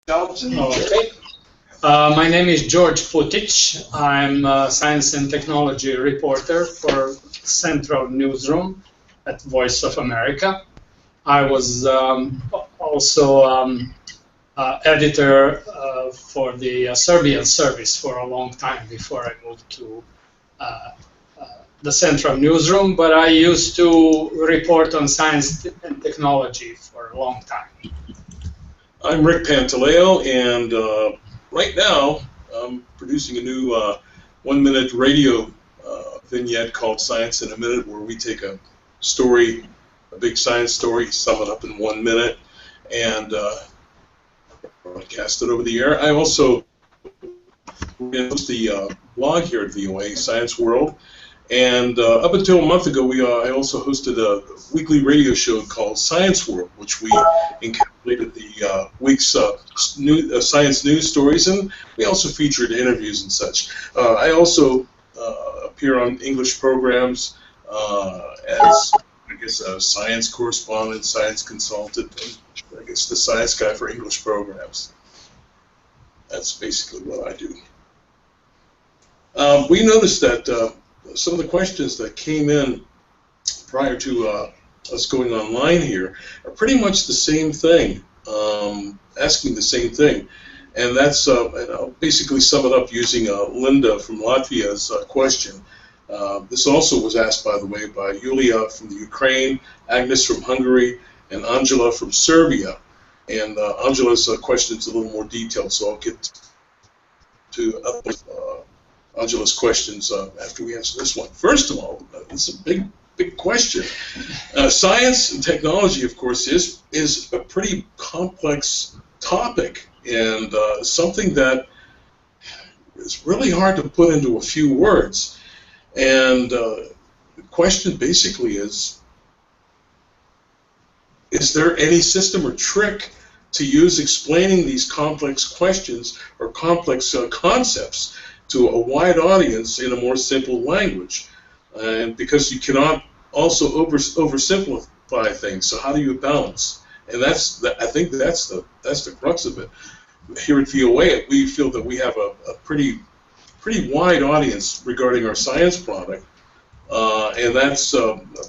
Okay. My name is George Putic. I'm a science and technology reporter for Central Newsroom at Voice of America. I was also editor for the Serbian service for a long time before I moved to the Central Newsroom, but I used to report on science and technology for a long time. I'm Rick Pantaleo, and right now I'm producing a new 1-minute radio vignette called Science in a Minute, where we take a story, a big science story, sum it up in 1 minute, and broadcast it over the air. I also host the blog here at VOA, Science World, and up until a month ago, I also hosted a weekly radio show called Science World, which we encapsulated the week's science news stories, and we also featured interviews and such. I also appear on English programs as, I guess, a science correspondent, science consultant, and I guess the science guy for English programs. That's basically what I do. We noticed that some of the questions that came in prior to us going online here are pretty much the same thing, asking the same thing. And that's, and I'll basically sum it up using Linda from Latvia's question. This also was asked, by the way, by Yulia from the Ukraine, Agnes from Hungary, and Angela from Serbia. And Angela's question is a little more detailed, so I'll get to Angela's questions after we answer this one. First of all, it's a big question. Science and technology, of course, is a pretty complex topic, and something that is really hard to put into a few words. And the question basically is there any system or trick to use explaining these complex questions or complex concepts to a wide audience in a more simple language? And because you cannot also oversimplify things, so how do you balance? And I think that's the crux of it. Here at VOA, we feel that we have a pretty wide audience regarding our science product, and that's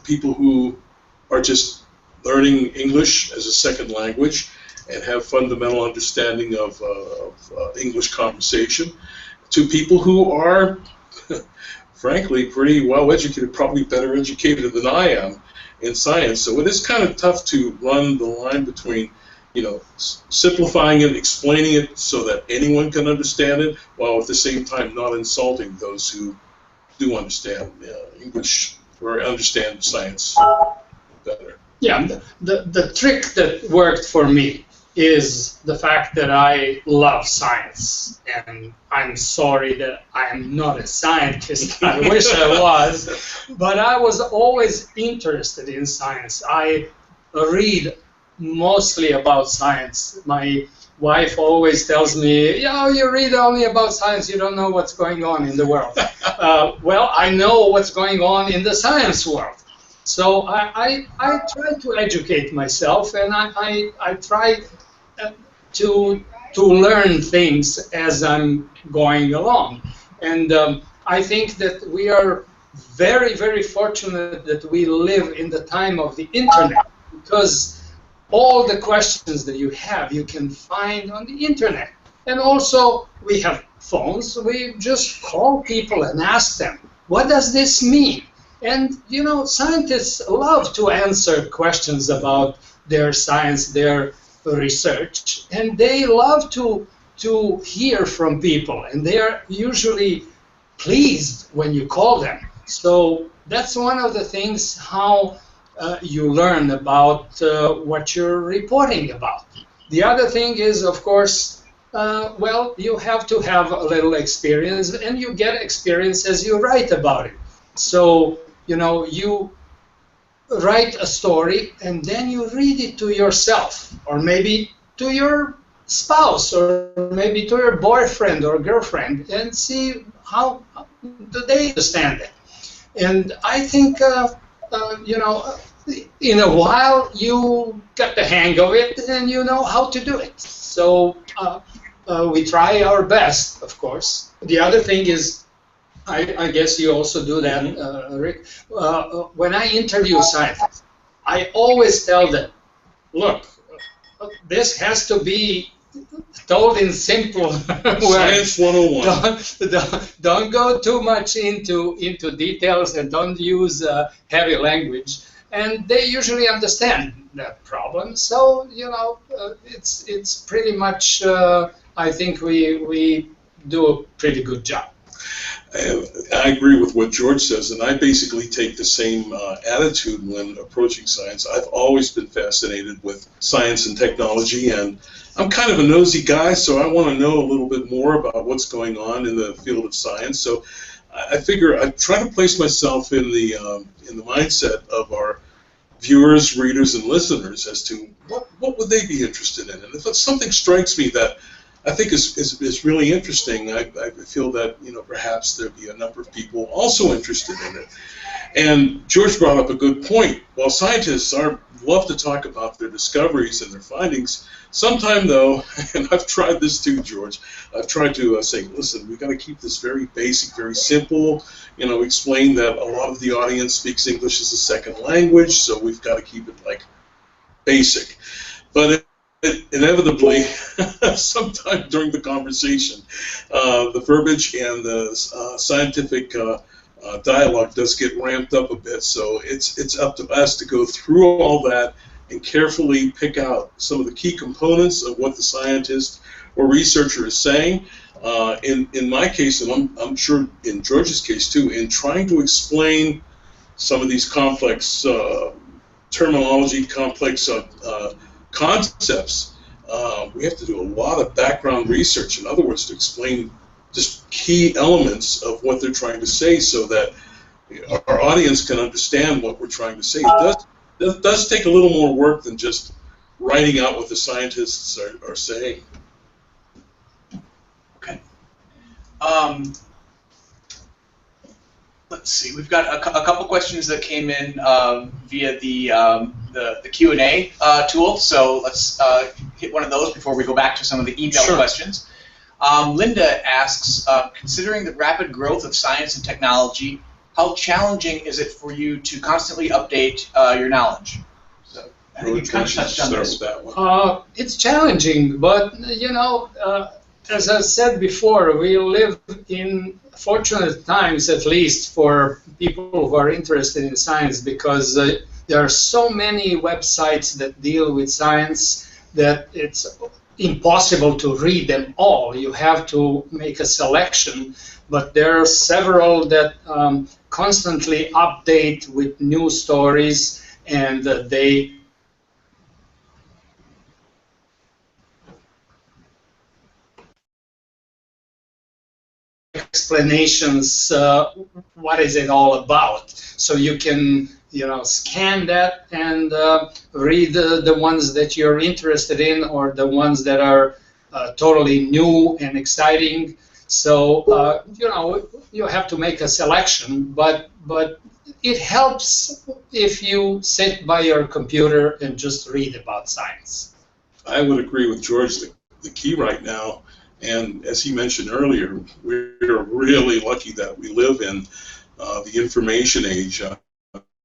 people who are just learning English as a second language and have fundamental understanding of English conversation, to people who are, frankly, pretty well educated, probably better educated than I am in science. So it is kind of tough to run the line between, simplifying it, explaining it so that anyone can understand it, while at the same time not insulting those who do understand English or understand science better. Yeah, the trick that worked for me is the fact that I love science, and I'm sorry that I am not a scientist. I wish I was, but I was always interested in science. I read mostly about science. My wife always tells me, you read only about science, you don't know what's going on in the world. Well, I know what's going on in the science world. So I try to educate myself, and I try to learn things as I'm going along. And I think that we are very, very fortunate that we live in the time of the internet, because all the questions that you have, you can find on the internet. And also, we have phones. We just call people and ask them, what does this mean? And, scientists love to answer questions about their science, their research, and they love to hear from people, and they're usually pleased when you call them. So that's one of the things how you learn about what you're reporting about. The other thing is, of course, well, you have to have a little experience, and you get experience as you write about it. So, you write a story, and then you read it to yourself, or maybe to your spouse, or maybe to your boyfriend or girlfriend, and see how do they understand it. And I think, in a while you got the hang of it and you know how to do it. So we try our best, of course. The other thing is, I guess you also do that, Rick. When I interview scientists, I always tell them, look, this has to be told in simple words. Science 101. Don't go too much into details, and don't use heavy language. And they usually understand that problem. So it's pretty much. I think we do a pretty good job. I agree with what George says, and I basically take the same attitude when approaching science. I've always been fascinated with science and technology, and I'm kind of a nosy guy, so I want to know a little bit more about what's going on in the field of science. So I figure I try to place myself in the mindset of our viewers, readers, and listeners as to what would they be interested in, and if something strikes me that I think is really interesting, I feel that perhaps there'd be a number of people also interested in it. And George brought up a good point. While scientists love to talk about their discoveries and their findings, sometimes though, and I've tried this too, George, I've tried to say, listen, we've got to keep this very basic, very simple, explain that a lot of the audience speaks English as a second language, so we've got to keep it like basic. But inevitably, sometime during the conversation, the verbiage and the scientific dialogue does get ramped up a bit. So it's up to us to go through all that and carefully pick out some of the key components of what the scientist or researcher is saying. In my case, and I'm sure in George's case too, in trying to explain some of these complex terminology, complex concepts, we have to do a lot of background research, in other words, to explain just key elements of what they're trying to say so that our audience can understand what we're trying to say. It does take a little more work than just writing out what the scientists are saying. Okay. Let's see. We've got a couple questions that came in via the Q&A tool. So let's hit one of those before we go back to some of the email questions. Linda asks, considering the rapid growth of science and technology, how challenging is it for you to constantly update your knowledge? So I think you kind of touched on this. It's challenging, but as I said before, we live in fortunate times, at least for people who are interested in science, because there are so many websites that deal with science that it's impossible to read them all. You have to make a selection, but there are several that constantly update with new stories, and they explanations, what is it all about, so you can scan that and read the ones that you're interested in, or the ones that are totally new and exciting. So you have to make a selection, but it helps if you sit by your computer and just read about science. I would agree with George. The key right now, and as he mentioned earlier, we're really lucky that we live in the information age.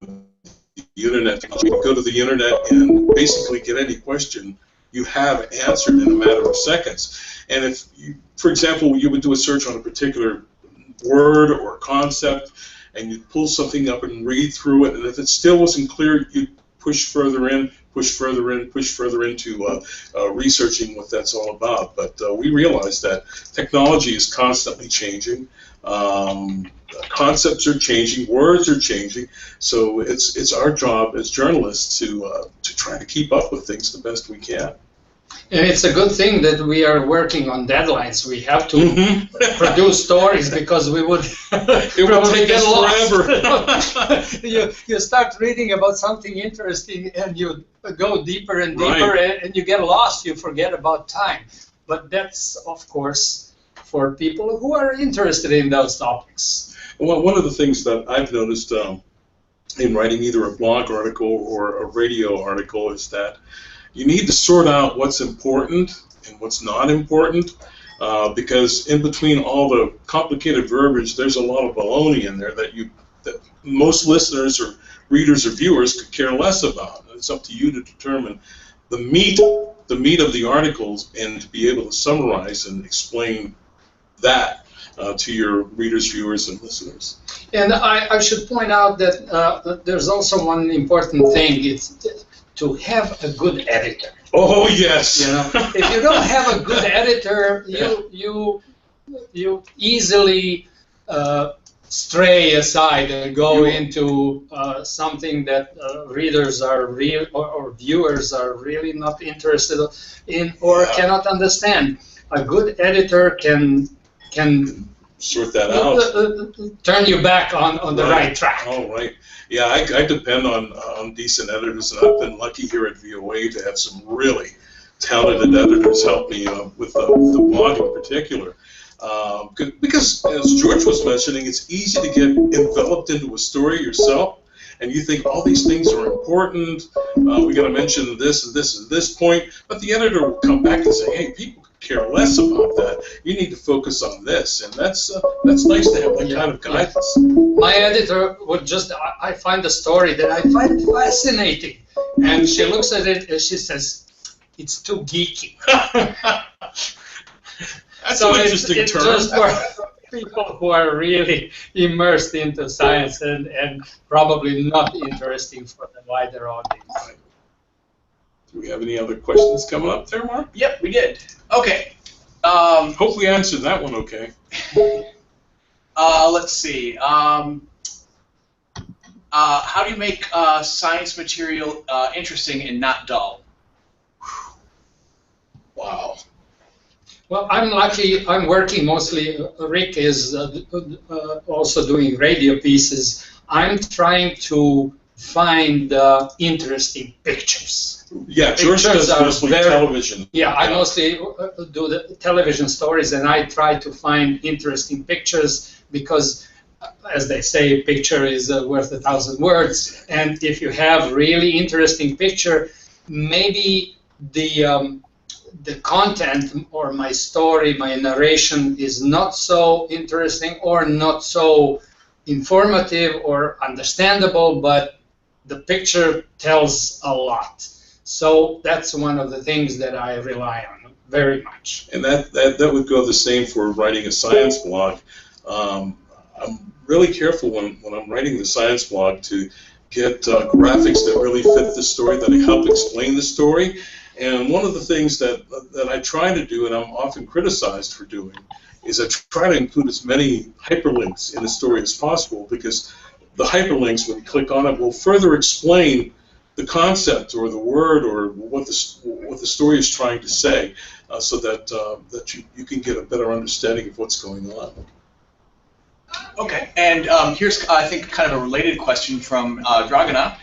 The internet. You can go to the internet and basically get any question you have answered in a matter of seconds. And if you, for example, you would do a search on a particular word or concept, and you'd pull something up and read through it, and if it still wasn't clear, you'd push further in, push further in, push further into researching what that's all about. But we realize that technology is constantly changing. Concepts are changing, words are changing, so it's our job as journalists to try to keep up with things the best we can. And it's a good thing that we are working on deadlines. We have to produce stories, because we would it would take us forever. you start reading about something interesting and you go deeper and deeper, and you get lost. You forget about time. But that's, of course, for people who are interested in those topics. Well, one of the things that I've noticed in writing either a blog article or a radio article is that you need to sort out what's important and what's not important, because in between all the complicated verbiage, there's a lot of baloney in there that most listeners or readers or viewers could care less about. It's up to you to determine the meat of the articles and to be able to summarize and explain that to your readers, viewers, and listeners. And I should point out that there's also one important thing. It's to have a good editor. Oh yes. You know, if you don't have a good editor, you easily stray aside and go into something that readers are real or viewers are really not interested in or cannot understand. A good editor can sort that out. Turn you back on the right track. Oh, right. Yeah, I depend on decent editors, and I've been lucky here at VOA to have some really talented editors help me with the blog in particular. Because, as George was mentioning, it's easy to get enveloped into a story yourself, and you think all these things are important. We got to mention this and this and this point, but the editor will come back and say, "Hey, people care less about that. You need to focus on this," and that's nice to have that kind of guidance. My editor would I find a story that I find fascinating, and she looks at it and she says, "It's too geeky." That's so an interesting term. Just for people who are really immersed into science and probably not interesting for the wider audience. Do we have any other questions coming up there, Mark? Yep, we did. Okay. Hope we answered that one okay. Let's see. How do you make science material interesting and not dull? Wow. Well, I'm lucky. I'm working mostly. Rick is also doing radio pieces. I'm trying to find interesting pictures. Yeah, George does mostly television. Yeah, I mostly do the television stories, and I try to find interesting pictures because, as they say, a picture is worth 1,000 words. And if you have really interesting picture, maybe the content or my story, my narration is not so interesting or not so informative or understandable, but the picture tells a lot. So that's one of the things that I rely on very much. And that would go the same for writing a science blog. I'm really careful when I'm writing the science blog to get graphics that really fit the story, that help explain the story. And one of the things that I try to do, and I'm often criticized for doing, is I try to include as many hyperlinks in the story as possible, because the hyperlinks, when you click on it, will further explain the concept or the word or what the story is trying to say, so that you can get a better understanding of what's going on. Okay, and here's, I think, kind of a related question from Dragana.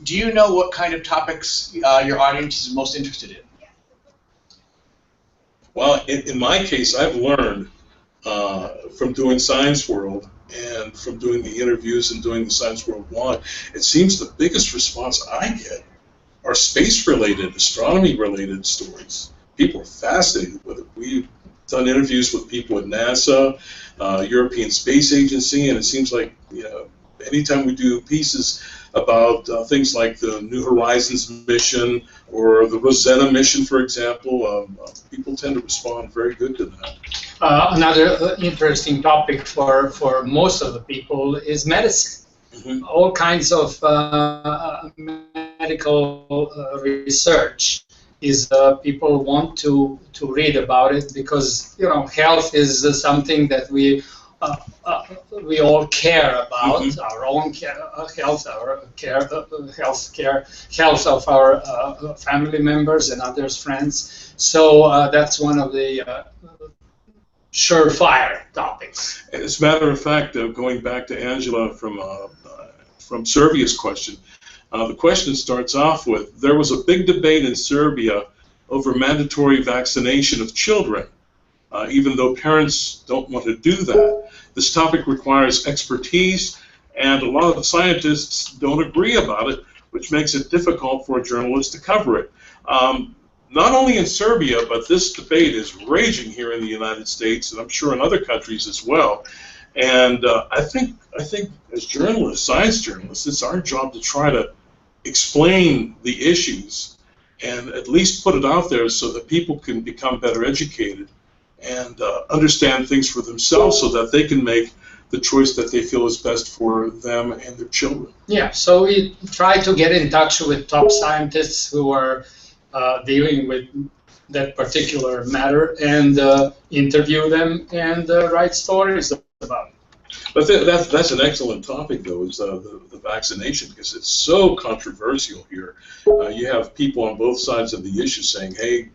Do you know what kind of topics your audience is most interested in? Well, in my case, I've learned from doing Science World and from doing the interviews and doing the Science World blog, it seems the biggest response I get are space-related, astronomy-related stories. People are fascinated with it. We've done interviews with people at NASA, European Space Agency, and it seems like, you know, anytime we do pieces about things like the New Horizons mission or the Rosetta mission, for example, people tend to respond very good to that. Another interesting topic for most of the people is medicine. Mm-hmm. All kinds of medical research is people want to read about it because, you know, health is something that we all care about. Mm-hmm. Our own health, health of our family members and others, friends. So that's one of the surefire topics. As a matter of fact, going back to Angela from Serbia's question, the question starts off with, there was a big debate in Serbia over mandatory vaccination of children, even though parents don't want to do that. This topic requires expertise and a lot of the scientists don't agree about it, which makes it difficult for a journalist to cover it. Not only in Serbia, but this debate is raging here in the United States, and I'm sure in other countries as well. And I think as journalists, science journalists, it's our job to try to explain the issues and at least put it out there so that people can become better educated and understand things for themselves so that they can make the choice that they feel is best for them and their children. Yeah, so we try to get in touch with top scientists who are dealing with that particular matter and interview them and write stories about it. But that's an excellent topic, though, is the vaccination, because it's so controversial here. You have people on both sides of the issue saying, hey,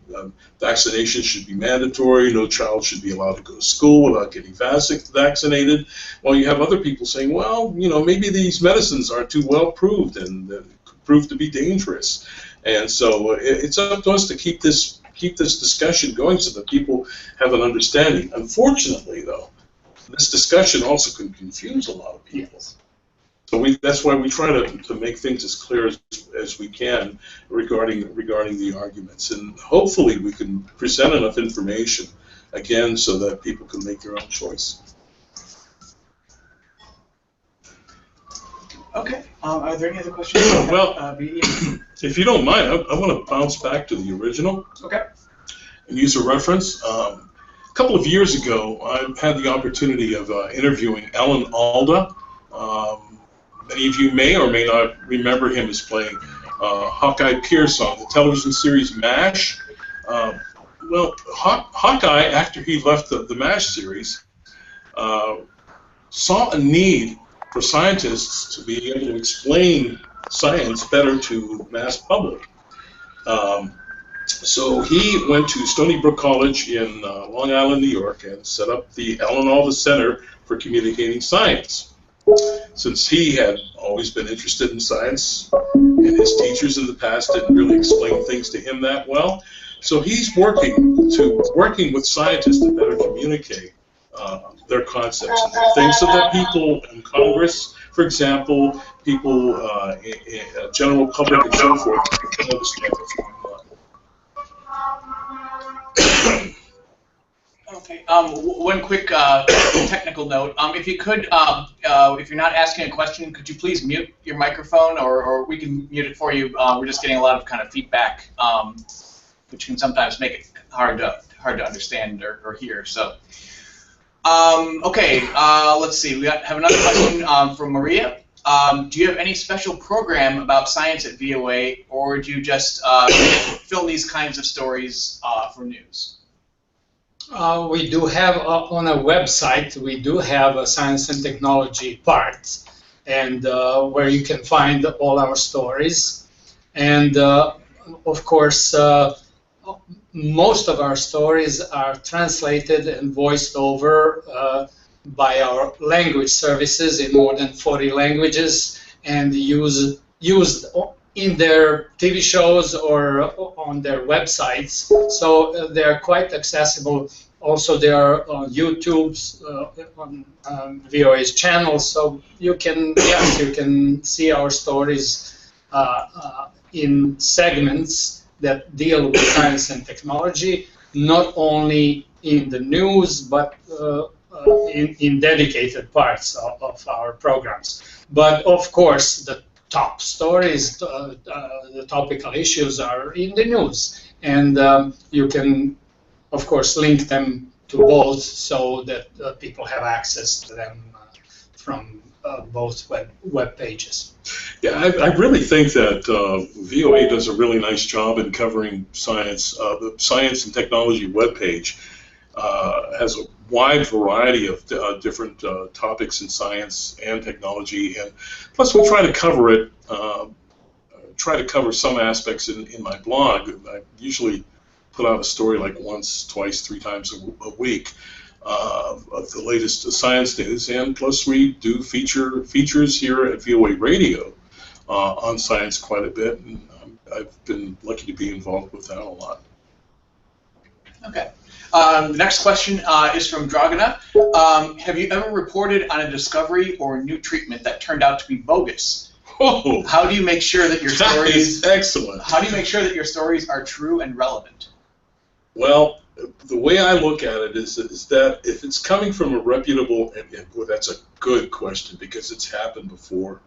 vaccination should be mandatory, no child should be allowed to go to school without getting vaccinated. While you have other people saying, well, you know, maybe these medicines aren't too well proved and could prove to be dangerous. And so it's up to us to keep this discussion going so that people have an understanding. Unfortunately, though, this discussion also can confuse a lot of people. So that's why we try to make things as clear as we can regarding the arguments. And hopefully we can present enough information, again, so that people can make their own choice. Okay. Are there any other questions? Well, if you don't mind, I want to bounce back to the original. Okay. And use a reference. A couple of years ago, I had the opportunity of interviewing Alan Alda. Many of you may or may not remember him as playing Hawkeye Pierce on the television series MASH. Well, Hawkeye, after he left the MASH series, saw a need for scientists to be able to explain science better to mass public. So he went to Stony Brook College in Long Island, New York, and set up the Alan Alda Center for Communicating Science. Since he had always been interested in science, and his teachers in the past didn't really explain things to him that well, so he's working with scientists to better communicate their concepts and their things so that people in Congress, for example, people, general public, and so forth, can understand what's going on. Okay. One quick technical note. If you could, if you're not asking a question, could you please mute your microphone, or we can mute it for you. We're just getting a lot of kind of feedback, which can sometimes make it hard to understand or hear. So, okay. Let's see. We have another question from Maria. Do you have any special program about science at VOA, or do you just film these kinds of stories for news? We do have on a website, we do have a science and technology part, and where you can find all our stories. And of course, most of our stories are translated and voiced over by our language services in more than 40 languages, and used in their TV shows or on their websites. So they're quite accessible. Also, they are on YouTube's, on VOA's channel, so you can see our stories in segments that deal with science and technology, not only in the news, but in dedicated parts of our programs. But of course, the top stories, the topical issues are in the news, and you can, of course, link them to both so that people have access to them from both web pages. Yeah, I really think that VOA does a really nice job in covering science. The Science and Technology webpage has a wide variety of different topics in science and technology, and plus we try to cover it, try to cover some aspects in my blog. I usually put out a story like once, twice, 3 times a week of the latest science news, and plus we do features here at VOA Radio on science quite a bit, and I've been lucky to be involved with that a lot. Okay. The next question is from Dragana. Have you ever reported on a discovery or new treatment that turned out to be bogus? Oh, How do you make sure that your that stories? is excellent. How do you make sure that your stories are true and relevant? Well, the way I look at it is that if it's coming from a reputable, well, that's a good question because it's happened before.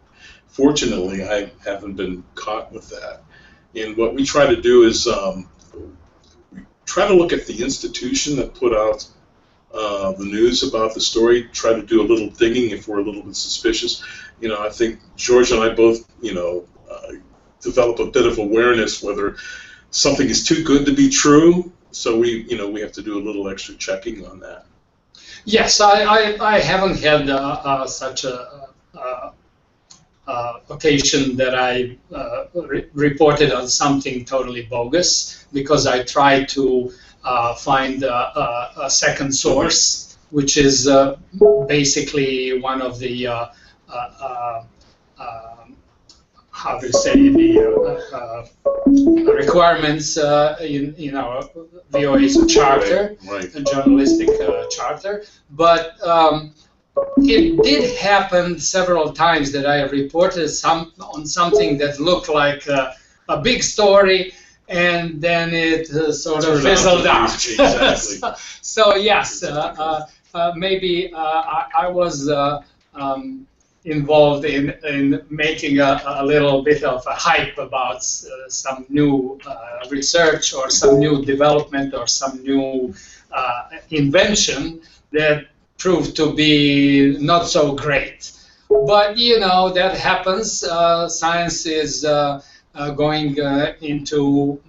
Fortunately, I haven't been caught with that. And what we try to do is we try to look at the institution that put out the news about the story, try to do a little digging if we're a little bit suspicious. I think George and I both, develop a bit of awareness whether something is too good to be true. So we have to do a little extra checking on that. Yes, I haven't had such a occasion that I reported on something totally bogus, because I tried to find a second source, which is basically one of the how to say, the requirements in our VOA's charter, Right. a journalistic charter. But it did happen several times that I reported on something that looked like a big story, and then it sort of fizzled out. Exactly. So yes, maybe I was involved in making a little bit of a hype about some new research or some new development or some new invention that proved to be not so great. But that happens. Science is going into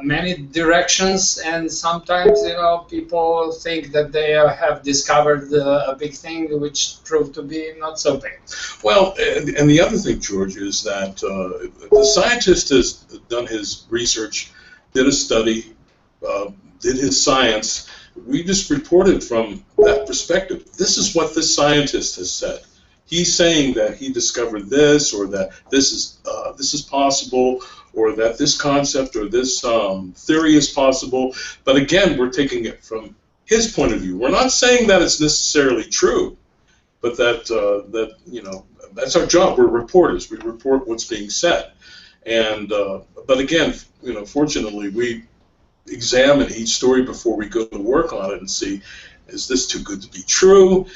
many directions, and sometimes people think that they have discovered a big thing which proved to be not so big. Well, and the other thing, George, is that the scientist has done his research, did a study, did his science. We just reported from that perspective. This is what this scientist has said. He's saying that he discovered this, or that this is possible, or that this concept or this theory is possible. But again, we're taking it from his point of view. We're not saying that it's necessarily true, but that that's our job. We're reporters. We report what's being said. And but again, fortunately, we examine each story before we go to work on it and see, is this too good to be true?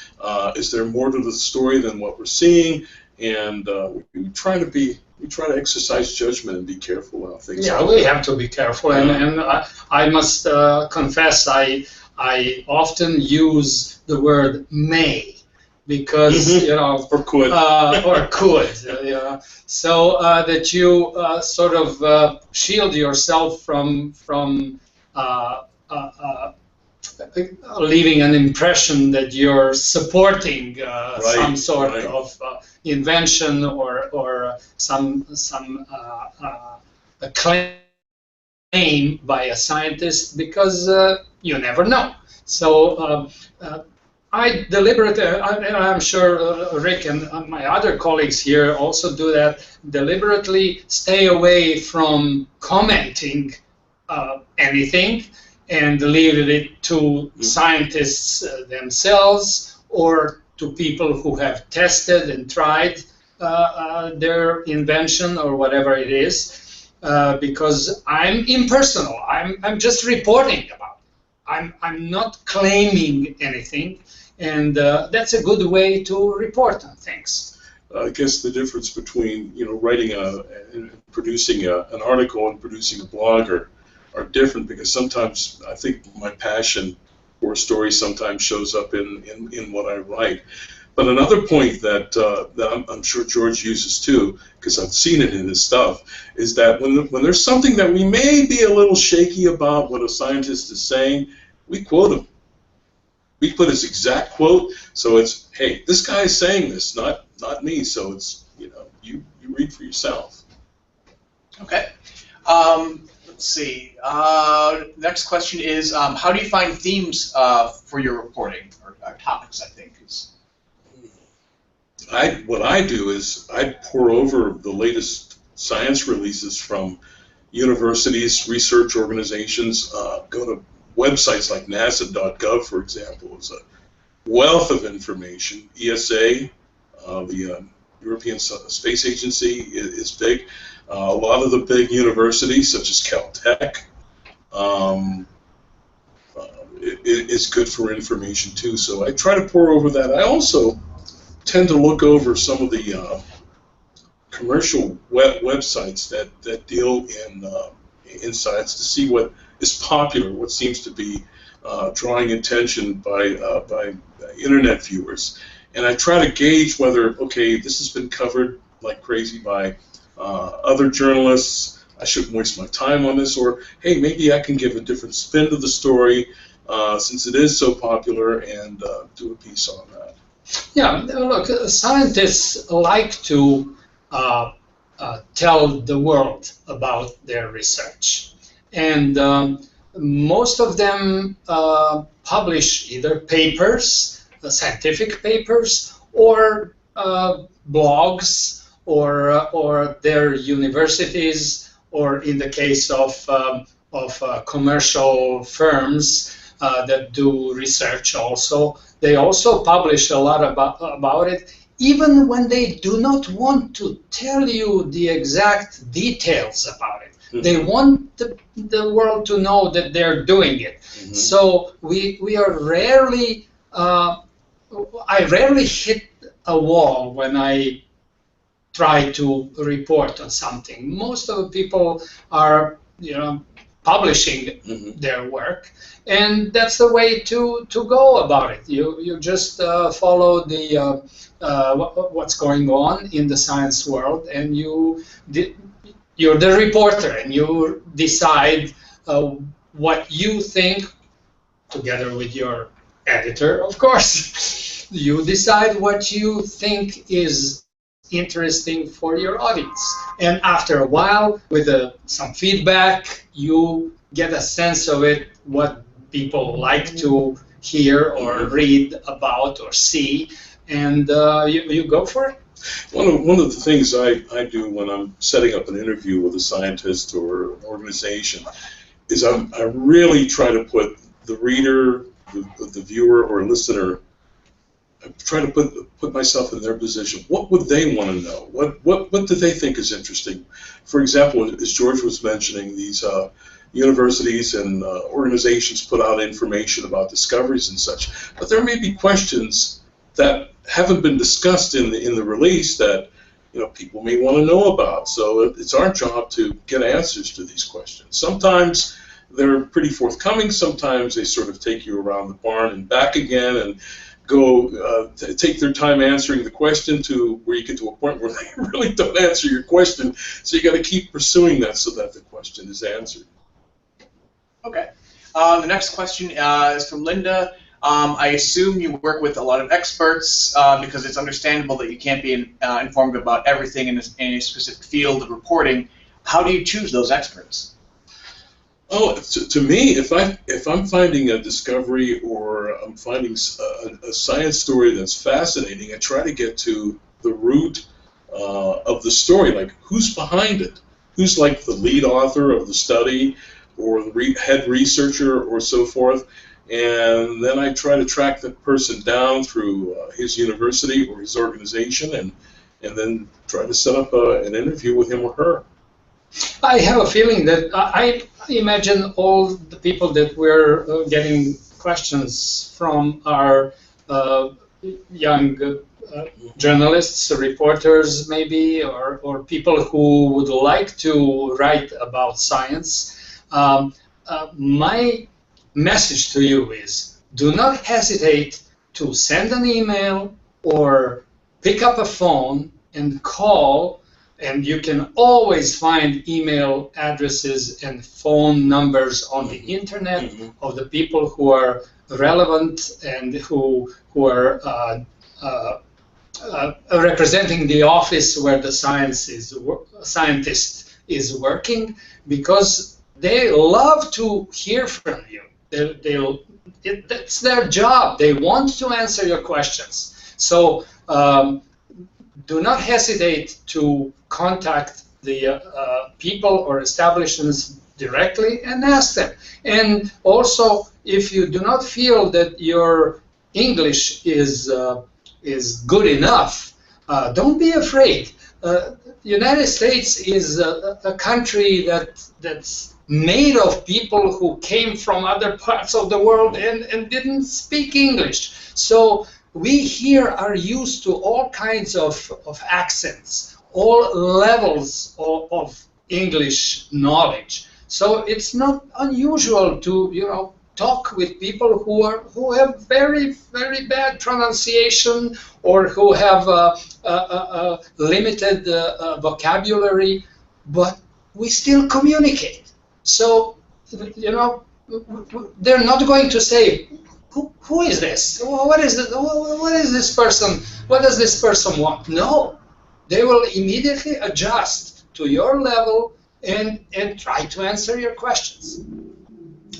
Is there more to the story than what we're seeing? And we try to exercise judgment and be careful about things. Yeah, we have to be careful, and I must confess, I often use the word may, because or could so that you sort of shield yourself from leaving an impression that you're supporting some sort of invention or some a claim by a scientist, because you never know. So I deliberately, and I'm sure Rick and my other colleagues here also do that, deliberately stay away from commenting anything and leave it to scientists themselves, or to people who have tested and tried their invention or whatever it is, because I'm impersonal. I'm just reporting about it. I'm not claiming anything, and that's a good way to report on things. I guess the difference between writing and producing an article and producing a blog are different, because sometimes I think my passion for a story sometimes shows up in what I write. But another point that I'm sure George uses too, because I've seen it in his stuff, is that when there's something that we may be a little shaky about what a scientist is saying, we quote him. We put his exact quote, so it's, hey, this guy is saying this, not me. So it's you read for yourself. Okay. Let's see. Next question is, how do you find themes for your reporting, or topics, I think is. What I do is I pore over the latest science releases from universities, research organizations, go to websites like NASA.gov, for example, is a wealth of information. ESA, the European Space Agency, is big. A lot of the big universities, such as Caltech, it's good for information too. So I try to pore over that. I also tend to look over some of the commercial websites that deal in science to see what is popular, what seems to be drawing attention by internet viewers. And I try to gauge whether, okay, this has been covered like crazy by other journalists, I shouldn't waste my time on this, or hey, maybe I can give a different spin to the story since it is so popular, and do a piece on that. Yeah, look, scientists like to tell the world about their research, and most of them publish either papers, scientific papers, or blogs, or their universities, or in the case of commercial firms that do research also, they also publish a lot about it, even when they do not want to tell you the exact details about it. Mm-hmm. They want the world to know that they're doing it. Mm-hmm. So we are rarely, I rarely hit a wall when I try to report on something. Most of the people are, publishing mm-hmm. their work, and that's the way to go about it. You just follow the what's going on in the science world, and you're the reporter, and you decide what you think, together with your editor, of course. You decide what you think is interesting for your audience, and after a while, with some feedback, you get a sense of it, what people like to hear or read about or see, and you go for it. One of the things I do when I'm setting up an interview with a scientist or an organization is I really try to put the reader, the viewer or listener, I try to put myself in their position. What would they want to know? What do they think is interesting? For example, as George was mentioning, these universities and organizations put out information about discoveries and such, but there may be questions that haven't been discussed in the release that people may want to know about. So it's our job to get answers to these questions. Sometimes they're pretty forthcoming. Sometimes they sort of take you around the barn and back again, and go take their time answering the question to where you get to a point where they really don't answer your question. So you got to keep pursuing that so that the question is answered. Okay. The next question is from Linda. I assume you work with a lot of experts because it's understandable that you can't be informed about everything in a specific field of reporting. How do you choose those experts? Oh, to me, if I'm finding a discovery or I'm finding a science story that's fascinating, I try to get to the root of the story, like who's behind it, who's like the lead author of the study or the head researcher or so forth, and then I try to track that person down through his university or his organization, and then try to set up an interview with him or her. I have a feeling that I imagine all the people that we're getting questions from are young journalists, reporters maybe, or people who would like to write about science. My message to you is, do not hesitate to send an email or pick up a phone and call. And you can always find email addresses and phone numbers on the internet of the people who are relevant and who are representing the office where the scientist is working, because they love to hear from you. That's their job. They want to answer your questions. So do not hesitate to contact the people or establishments directly and ask them. And also, if you do not feel that your English is good enough, don't be afraid. The United States is a country that's made of people who came from other parts of the world and didn't speak English. So we here are used to all kinds of accents, all levels of English knowledge. So it's not unusual to, talk with people who have very, very bad pronunciation or who have a limited vocabulary, but we still communicate. So, they're not going to say, who is this? What is this? What is this person? What does this person want? No, they will immediately adjust to your level and try to answer your questions.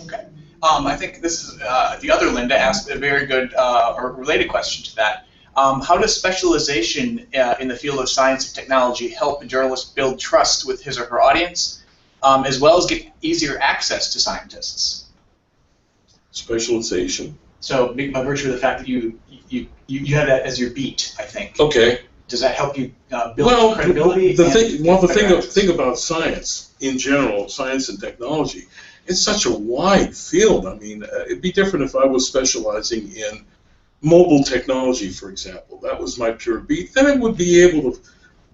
Okay. I think this is the other Linda asked a very good or related question to that. How does specialization in the field of science and technology help a journalist build trust with his or her audience, as well as get easier access to scientists? Specialization. So, by virtue of the fact that you have that as your beat, I think. Okay. Does that help you build credibility? The thing about science in general, science and technology, it's such a wide field. I mean, it'd be different if I was specializing in mobile technology, for example. That was my pure beat. Then it would be able to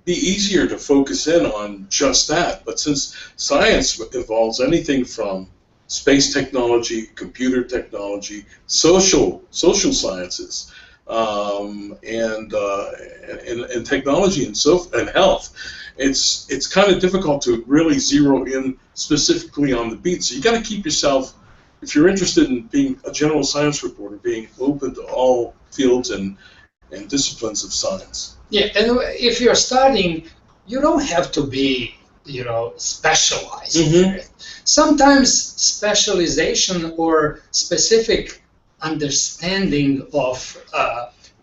be easier to focus in on just that. But since science involves anything from space technology, computer technology, social sciences, and technology and health, it's kind of difficult to really zero in specifically on the beat. So you got to keep yourself, if you're interested in being a general science reporter, being open to all fields and disciplines of science. Yeah, and if you're studying, you don't have to be, specialized. Mm-hmm. Sometimes specialization or specific understanding of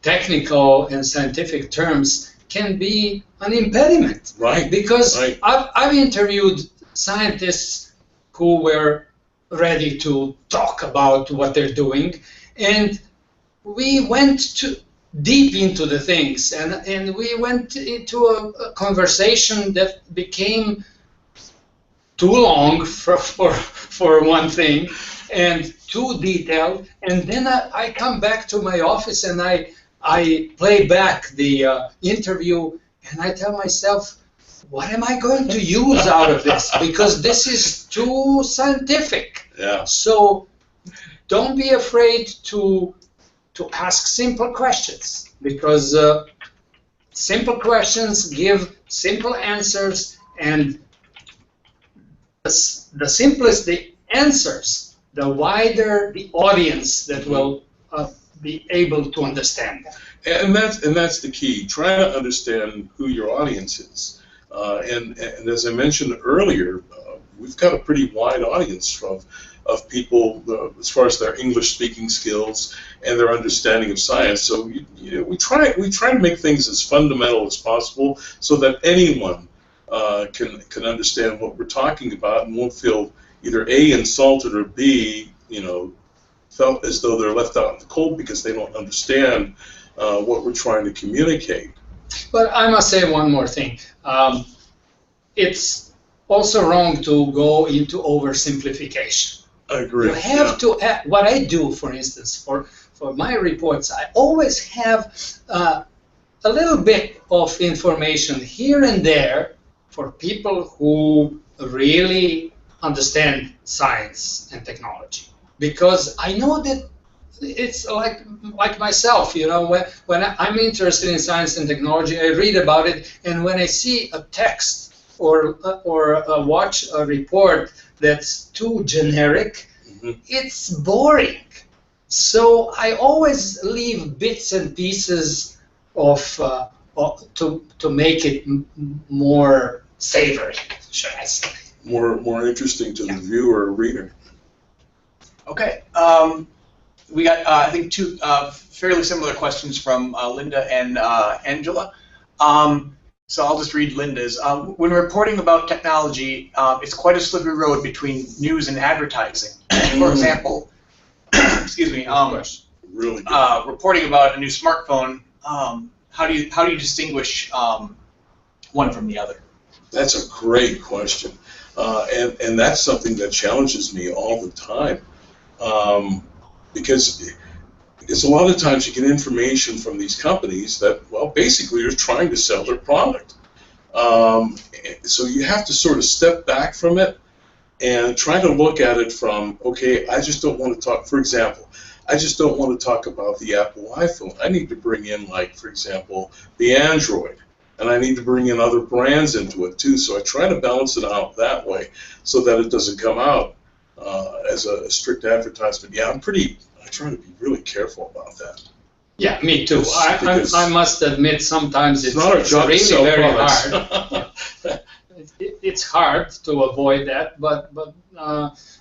technical and scientific terms can be an impediment. Right. Because right. I've interviewed scientists who were ready to talk about what they're doing, and we went deep into the things, and we went into a conversation that became too long for one thing, and too detailed, and then I come back to my office and I play back the interview, and I tell myself, what am I going to use out of this? Because this is too scientific. Yeah. So don't be afraid to ask simple questions, because simple questions give simple answers, and the simplest the answers, the wider the audience that will be able to understand them. And that's the key. Try to understand who your audience is. And as I mentioned earlier, we've got a pretty wide audience of people as far as their English-speaking skills and their understanding of science. So we try to make things as fundamental as possible so that anyone can understand what we're talking about and won't feel either A, insulted, or B, felt as though they're left out in the cold because they don't understand what we're trying to communicate. But I must say one more thing. It's also wrong to go into oversimplification. I agree. You have to, what I do, for instance, for my reports, I always have a little bit of information here and there for people who really understand science and technology. Because I know that it's like myself, when I'm interested in science and technology, I read about it, and when I see a text or watch a report that's too generic, mm-hmm. it's boring. So I always leave bits and pieces to make it more savory, should I say? More interesting to the viewer or reader. Okay. We got, I think, two fairly similar questions from Linda and Angela. So I'll just read Linda's. When reporting about technology, it's quite a slippery road between news and advertising. For example, excuse me, really good. reporting about a new smartphone, how do you distinguish one from the other? That's a great question, and that's something that challenges me all the time, because a lot of times you get information from these companies that, well, basically are trying to sell their product. So you have to sort of step back from it and try to look at it from, okay, I just don't want to talk, for example, I just don't want to talk about the Apple iPhone. I need to bring in, like, for example, the Android, and I need to bring in other brands into it too. So I try to balance it out that way so that it doesn't come out as a strict advertisement. Yeah, I try to be really careful about that. Yeah, me too. I must admit sometimes it's not our job really to sell very products. hard. It's hard to avoid that, but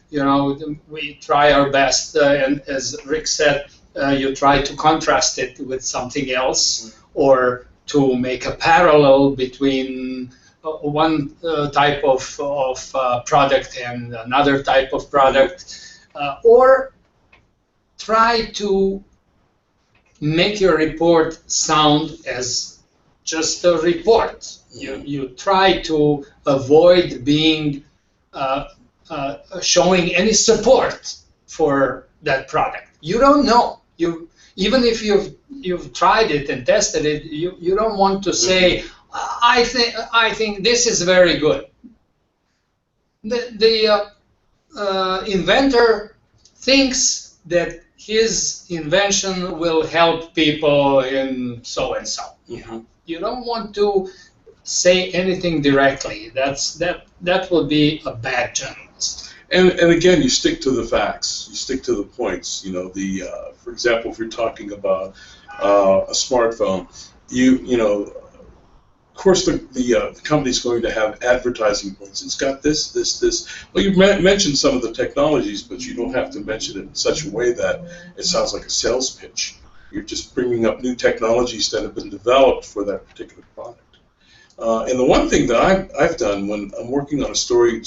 you know, we try our best, and as Rick said, you try to contrast it with something else, or to make a parallel between one type of product and another type of product, or try to make your report sound as just a report. You try to avoid being showing any support for that product. You don't know. Even if you've tried it and tested it, you don't want to say, I think this is very good. The inventor thinks that his invention will help people in so and so. Mm-hmm. You don't want to say anything directly. That will be a bad journalist. And again, you stick to the facts. You stick to the points. You know, for example, if you're talking about a smartphone, you know, of course the company's going to have advertising points. It's got this. Well, you mentioned some of the technologies, but you don't have to mention it in such a way that it sounds like a sales pitch. You're just bringing up new technologies that have been developed for that particular product. And the one thing that I've done when I'm working on a story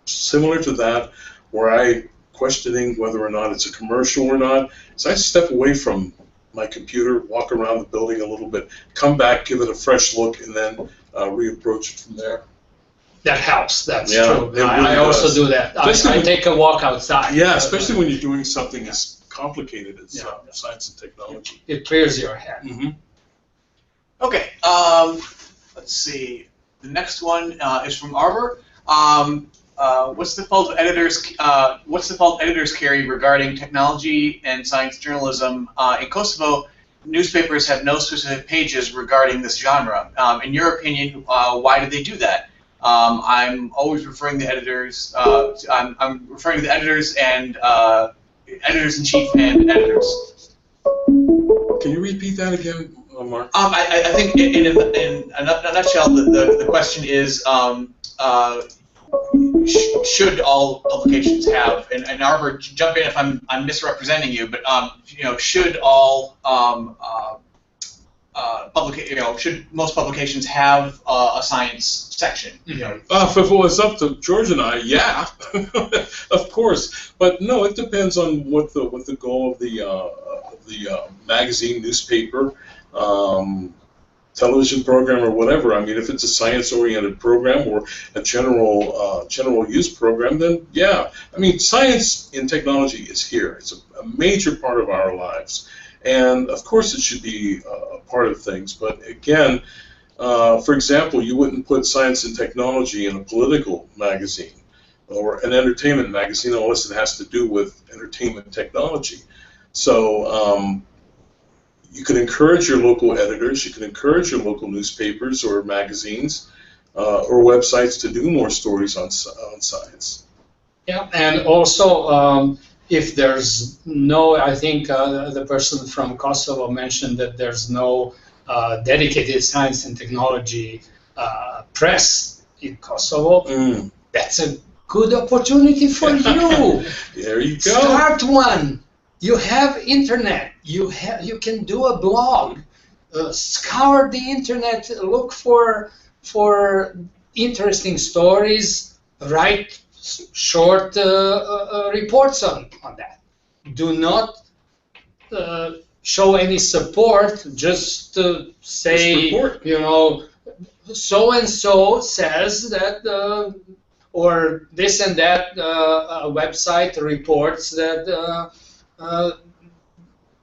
similar to that, where I'm questioning whether or not it's a commercial or not, is I step away from my computer, walk around the building a little bit, come back, give it a fresh look, and then reapproach it from there. That helps. That's Yeah, true. it really I also does. do that. I take a walk outside. Yeah, especially when you're doing something as complicated as Yeah. science and technology. It clears your head. Mm-hmm. Okay, let's see. The next one is from Arbor. What's the fault editors carry regarding technology and science journalism in Kosovo? Newspapers have no specific pages regarding this genre. In your opinion, why do they do that? I'm always referring the editors. I'm referring to the editors and editors-in-chief and editors. Can you repeat that again, Mark? I think in a nutshell, the question is, should all publications have, and Arbor, jump in if I'm misrepresenting you, but you know, should all should most publications have a science section? You know? If it was up to George and I, yeah, of course. But no, it depends on what the goal of the magazine, newspaper, television program, or whatever. I mean, if it's a science-oriented program or a general use program, then yeah. I mean, science and technology is here. It's a major part of our lives, and of course, it should be a part of things. But again, for example, you wouldn't put science and technology in a political magazine or an entertainment magazine unless it has to do with entertainment technology. So you can encourage your local editors, you can encourage your local newspapers or magazines or websites to do more stories on science. Yeah, and also if there's no, I think the person from Kosovo mentioned that there's no dedicated science and technology press in Kosovo. That's a good opportunity for you. There you go. Start one. You have internet. You can do a blog. Scour the internet. Look for for interesting stories, write short reports on that. Do not show any support, just say, you know, so-and-so says that, or this and that website reports that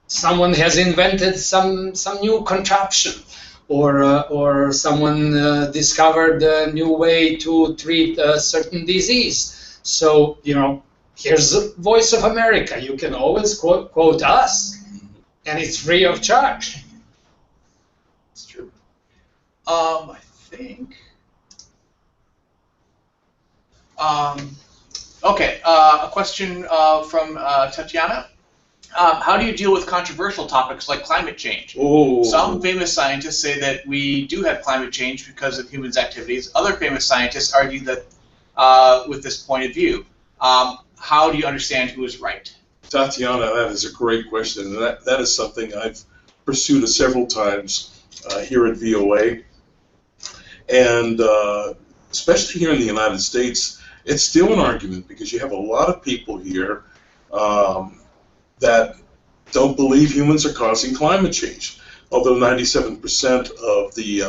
someone has invented some new contraption, or someone discovered a new way to treat a certain disease. So, you know, here's the Voice of America. You can always quote us, and it's free of charge. It's true. I think. Okay, a question from Tatiana. How do you deal with controversial topics like climate change? Oh. Some famous scientists say that we do have climate change because of humans' activities. Other famous scientists argue that with this point of view. How do you understand who is right? Tatiana, that is a great question, and that is something I've pursued several times here at VOA. And especially here in the United States, it's still an argument because you have a lot of people here that don't believe humans are causing climate change. Although 97% of the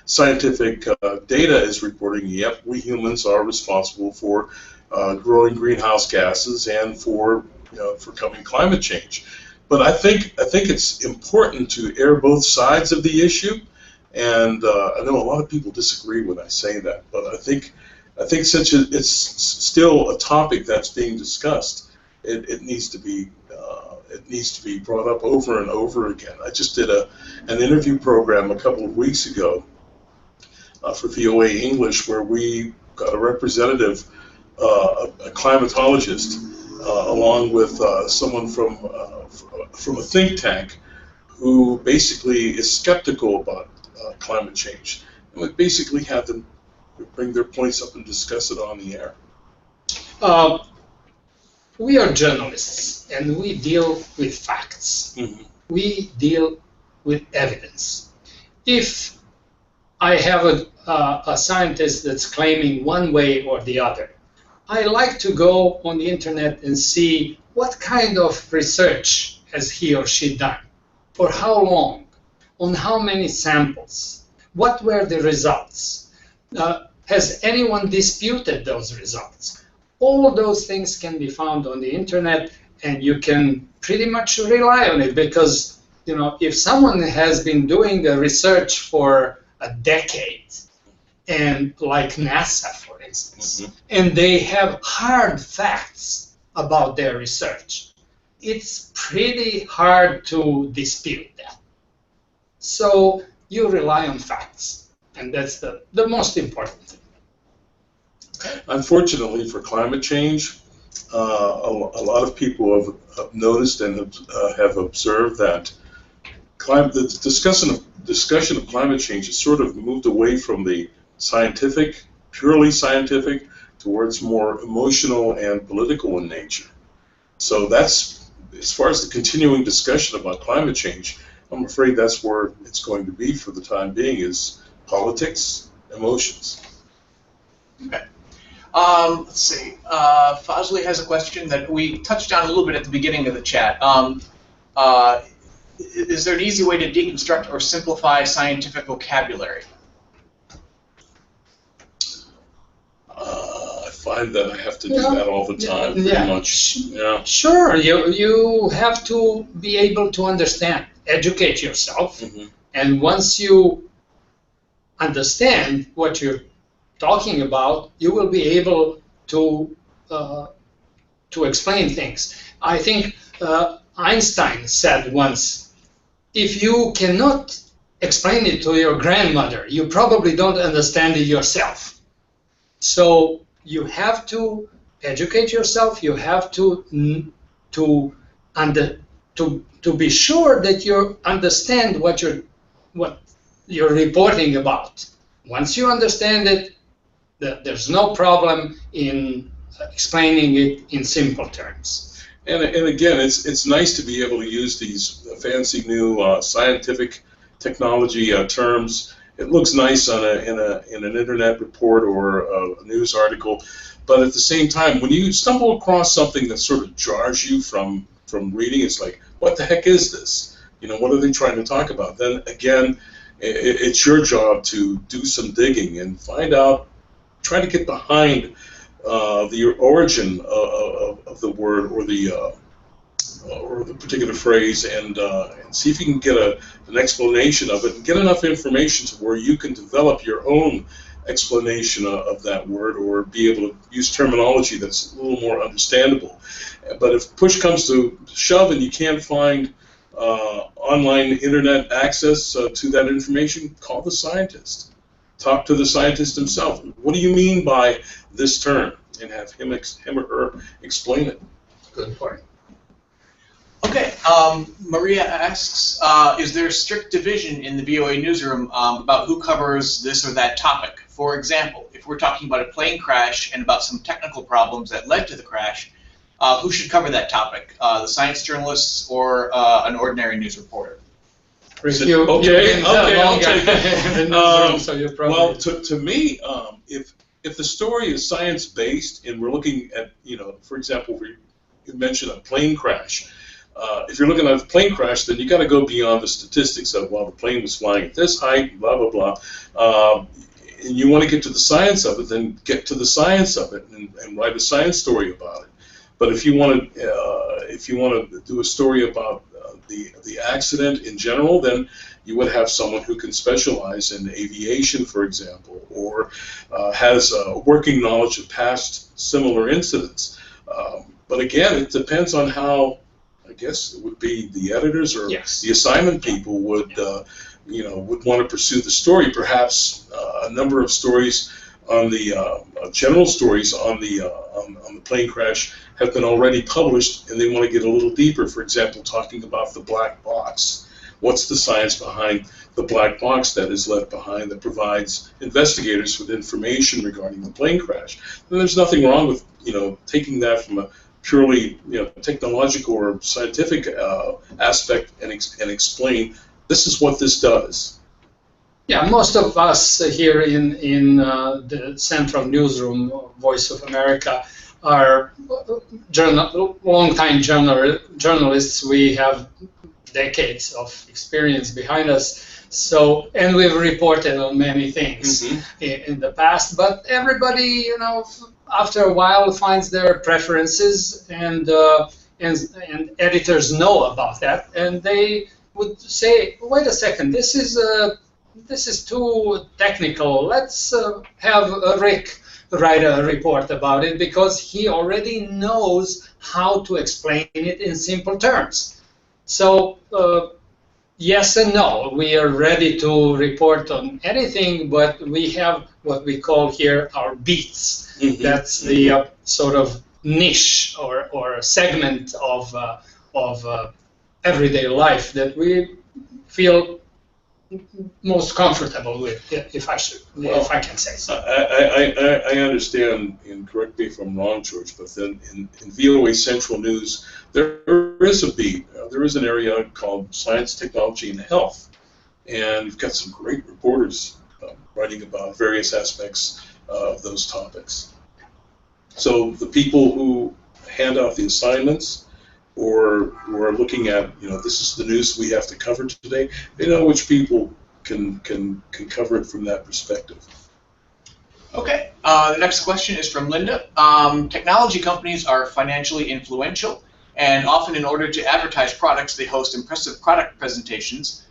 scientific data is reporting, yep, we humans are responsible for growing greenhouse gases and for coming climate change. But I think it's important to air both sides of the issue, and I know a lot of people disagree when I say that, but I think since it's still a topic that's being discussed, it needs to be brought up over and over again. I just did an interview program a couple of weeks ago for VOA English, where we got a representative, a climatologist, along with someone from a think tank who basically is skeptical about climate change. And we basically had them bring their points up and discuss it on the air. We are journalists, and we deal with facts. Mm-hmm. We deal with evidence. If I have a scientist that's claiming one way or the other, I like to go on the internet and see what kind of research has he or she done, for how long, on how many samples, what were the results, has anyone disputed those results? All those things can be found on the internet, and you can pretty much rely on it, because, you know, if someone has been doing the research for a decade, and like NASA, for instance, mm-hmm. and they have hard facts about their research, it's pretty hard to dispute that. So you rely on facts, and that's the most important thing. Unfortunately for climate change, a lot of people have noticed and have observed that the discussion of climate change has sort of moved away from the scientific, purely scientific, towards more emotional and political in nature. So that's, as far as the continuing discussion about climate change, I'm afraid that's where it's going to be for the time being, is politics, emotions. Okay. Let's see. Fazli has a question that we touched on a little bit at the beginning of the chat. Is there an easy way to deconstruct or simplify scientific vocabulary? I find that I have to do that all the time, pretty much. Yeah. Sure, you have to be able to understand, educate yourself, Mm-hmm. and once you understand what you're talking about, you will be able to explain things. I think Einstein said once, if you cannot explain it to your grandmother, you probably don't understand it yourself. So you have to educate yourself. You have to be sure that you understand what you're reporting about. Once you understand it, there's no problem in explaining it in simple terms. And again, it's nice to be able to use these fancy new scientific technology terms it looks nice on in an internet report or a news article, but at the same time, when you stumble across something that sort of jars you from reading, it's like, what the heck is this? You know, what are they trying to talk about? Then again, it's your job to do some digging and find out, try to get behind the origin of the word or the particular phrase, and see if you can get an explanation of it and get enough information to where you can develop your own explanation of that word, or be able to use terminology that's a little more understandable. But if push comes to shove and you can't find online internet access to that information, call the scientist. Talk to the scientist himself. What do you mean by this term? And have him or her explain it. Good point. Okay, Maria asks, is there strict division in the VOA newsroom about who covers this or that topic? For example, if we're talking about a plane crash and about some technical problems that led to the crash, who should cover that topic? The science journalists or an ordinary news reporter? I'll take it. Well, to me, if the story is science-based and we're looking at, for example, you mentioned a plane crash. If you're looking at a plane crash, then you got to go beyond the statistics of, well, the plane was flying at this height, blah, blah, blah. And you want to get to the science of it, then get to the science of it and write a science story about it. But if you want to do a story about the accident in general, then you would have someone who can specialize in aviation, for example, or has working knowledge of past similar incidents. But again, it depends on how, I guess it would be the editors or the assignment people would want to pursue the story. Perhaps a number of stories on the general stories on the plane crash have been already published, and they want to get a little deeper. For example, talking about the black box. What's the science behind the black box that is left behind that provides investigators with information regarding the plane crash? And there's nothing wrong with taking that from a purely technological or scientific aspect and explain this is what this does. Yeah, most of us here in the Central Newsroom, Voice of America, are long-time journalists. We have decades of experience behind us. So, and we've reported on many things in the past. But everybody, after a while finds their preferences, and editors know about that, and they would say, "Wait a second, this is too technical. Let's have Rick write a report about it, because he already knows how to explain it in simple terms." So yes and no. We are ready to report on anything, but we have what we call here our beats. That's the sort of niche or segment of everyday life that we feel most comfortable with, if I can say so. I understand, and correct me if I'm wrong, George, but then in VOA Central News, there is a beat. There is an area called Science, Technology, and Health, and you've got some great reporters writing about various aspects of those topics. So the people who hand out the assignments, or who are looking at, this is the news we have to cover today, they know which people can cover it from that perspective. Okay, the next question is from Linda. Technology companies are financially influential, and often in order to advertise products, they host impressive product presentations.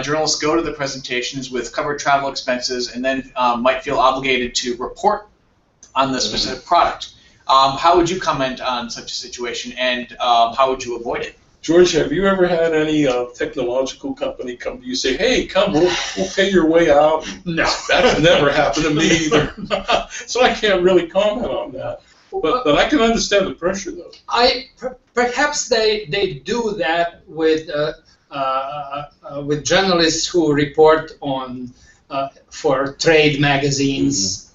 Journalists go to the presentations with covered travel expenses, and then might feel obligated to report on the specific product. How would you comment on such a situation, and how would you avoid it? George, have you ever had any technological company come to you and say, "Hey, come, we'll pay your way out"? No. That's never happened to me either. So I can't really comment on that. But I can understand the pressure, though. Perhaps they do that with journalists who report on for trade magazines,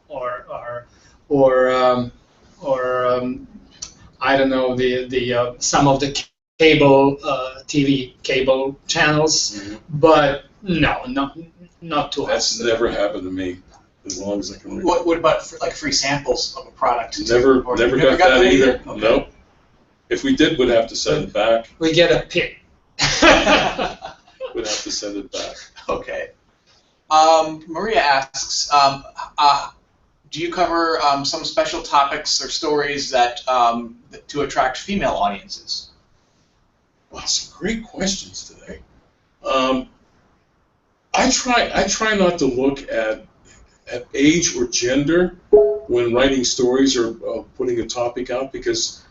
or I don't know, the some of the cable TV cable channels. But No, not to That's us. never happened to me, as long as I can remember. What about like free samples of a product? Never Or got you that either. Okay. Nope. If we did, we'd have to send it back. We get a pin. We'd have to send it back. Okay. Maria asks, do you cover some special topics or stories that to attract female audiences? Wow, some great questions today. I try not to look at age or gender when writing stories or putting a topic out because,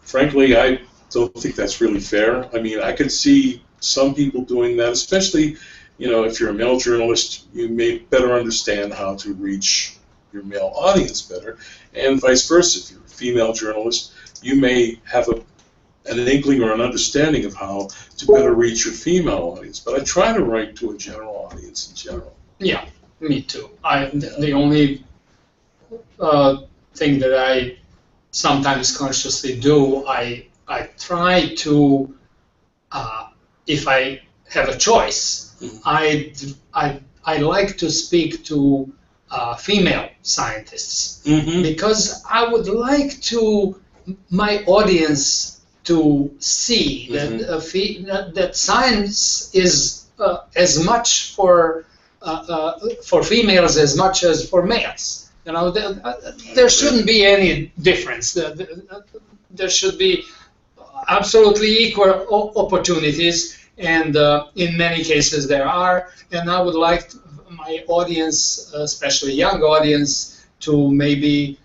frankly, I don't think that's really fair. I mean, I could see some people doing that, especially, if you're a male journalist, you may better understand how to reach your male audience better, and vice versa. If you're a female journalist, you may have an inkling or an understanding of how to better reach your female audience. But I try to write to a general audience in general. Yeah, me too. The only thing that I sometimes consciously do, I try to, if I have a choice, I like to speak to female scientists because I would like my audience to see that that science is as much for females as much as for males. There shouldn't be any difference. There should be absolutely equal opportunities, and in many cases there are. And I would like my audience, especially young audience, to maybe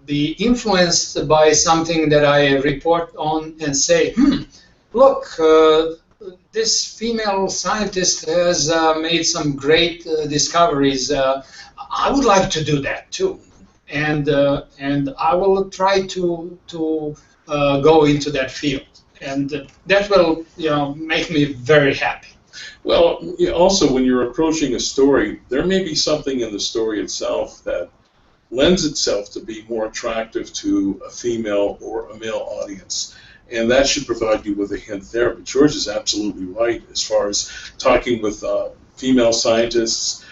be influenced by something that I report on and say, look, this female scientist has made some great discoveries. I would like to do that too, and I will try to go into that field, and that will make me very happy. Well, also when you're approaching a story, there may be something in the story itself that lends itself to be more attractive to a female or a male audience. And that should provide you with a hint there. But George is absolutely right as far as talking with female scientists,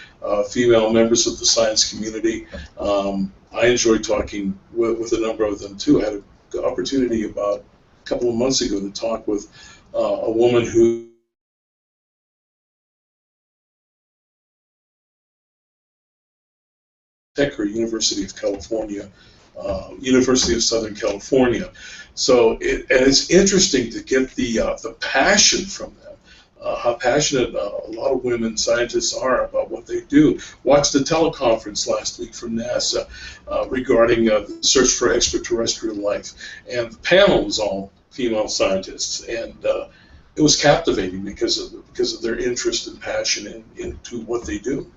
female members of the science community. I enjoy talking with a number of them too. I had an opportunity about a couple of months ago to talk with a woman who University of California, University of Southern California. So it's interesting to get the passion from them, how passionate a lot of women scientists are about what they do. Watched the teleconference last week from NASA regarding the search for extraterrestrial life, and the panel was all female scientists, and it was captivating because of their interest and passion into what they do.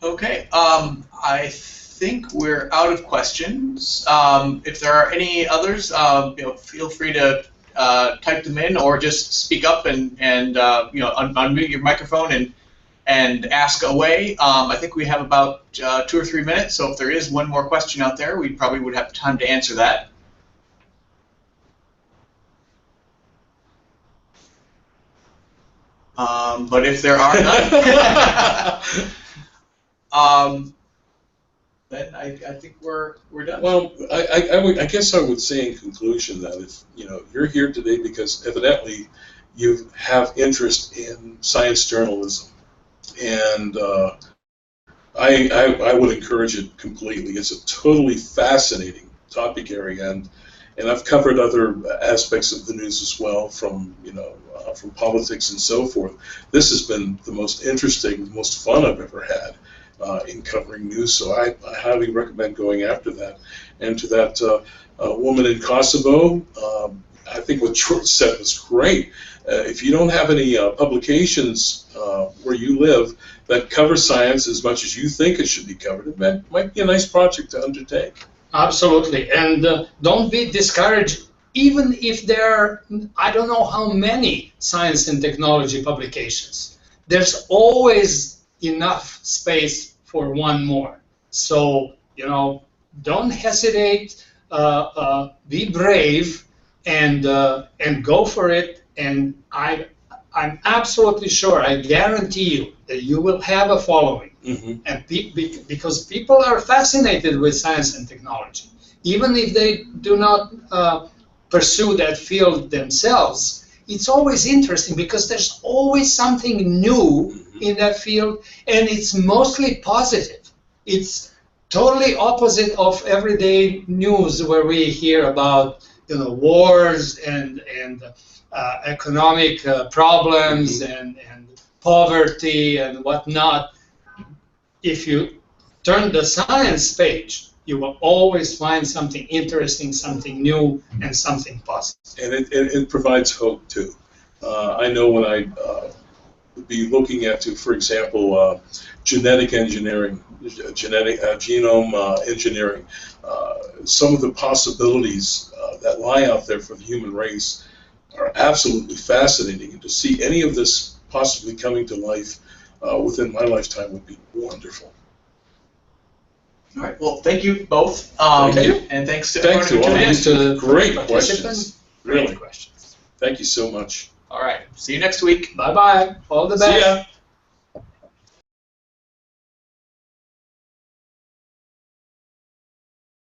Okay, I think we're out of questions. If there are any others, feel free to type them in or just speak up and unmute your microphone and ask away. I think we have about 2 or 3 minutes, so if there is one more question out there, we probably would have time to answer that. But if there are none, then I think we're done. Well, I guess I would say in conclusion that if you're here today because evidently you have interest in science journalism, and I would encourage it completely. It's a totally fascinating topic area, and I've covered other aspects of the news as well, from from politics and so forth. This has been the most interesting, the most fun I've ever had in covering news, so I highly recommend going after that. And to that woman in Kosovo, I think what George said was great. If you don't have any publications where you live that cover science as much as you think it should be covered, it might be a nice project to undertake. Absolutely, and don't be discouraged, even if there are, I don't know how many science and technology publications. There's always enough space for one more. So, don't hesitate, be brave, and go for it. And I'm absolutely sure, I guarantee you, that you will have a following. Mm-hmm. And because people are fascinated with science and technology. Even if they do not pursue that field themselves, it's always interesting because there's always something new in that field, and it's mostly positive. It's totally opposite of everyday news where we hear about wars and economic problems and poverty and whatnot. If you turn the science page, you will always find something interesting, something new, and something positive. And it provides hope too. I know when I would be looking at, for example, genetic engineering, genome engineering, some of the possibilities that lie out there for the human race are absolutely fascinating. And to see any of this possibly coming to life within my lifetime would be wonderful. All right. Well, thank you both. Thank you. And thanks to Thanks everyone to all who tuned in. of you. Great questions. Great Really. questions. Thank you so much. All right. See you next week. Bye-bye. All the best. See ya.